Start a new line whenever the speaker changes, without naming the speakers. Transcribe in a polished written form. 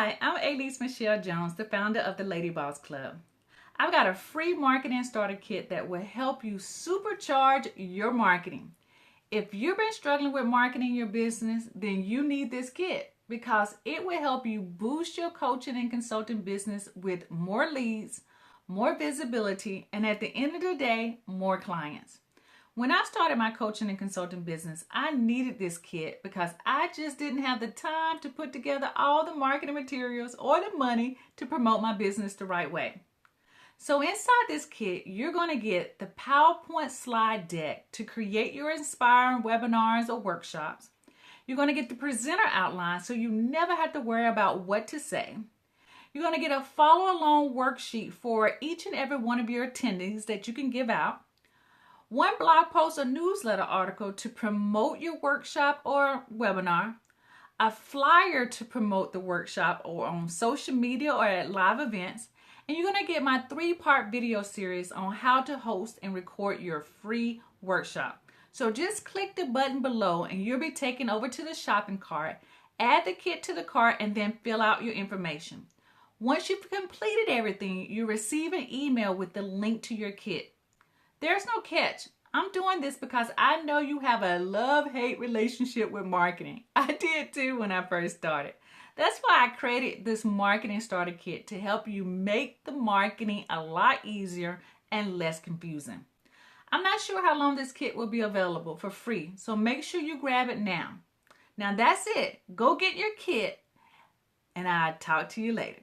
Hi, I'm Alease Michelle Jones, the founder of the Lady Boss Club. I've got a free marketing starter kit that will help you supercharge your marketing. If you've been struggling with marketing your business, then you need this kit because it will help you boost your coaching and consulting business with more leads, more visibility, and at the end of the day, more clients. When I started my coaching and consulting business, I needed this kit because I just didn't have the time to put together all the marketing materials or the money to promote my business the right way. So inside this kit, you're going to get the PowerPoint slide deck to create your inspiring webinars or workshops. You're going to get the presenter outline so you never have to worry about what to say. You're going to get a follow-along worksheet for each and every one of your attendees that you can give out. One blog post or newsletter article to promote your workshop or webinar, a flyer to promote the workshop or on social media or at live events, and you're going to get my 3-part video series on how to host and record your free workshop. So just click the button below and you'll be taken over to the shopping cart, add the kit to the cart, and then fill out your information. Once you've completed everything, you receive an email with the link to your kit. There's no catch. I'm doing this because I know you have a love-hate relationship with marketing. I did too when I first started. That's why I created this marketing starter kit to help you make the marketing a lot easier and less confusing. I'm not sure how long this kit will be available for free, so make sure you grab it now. Now that's it. Go get your kit, and I'll talk to you later.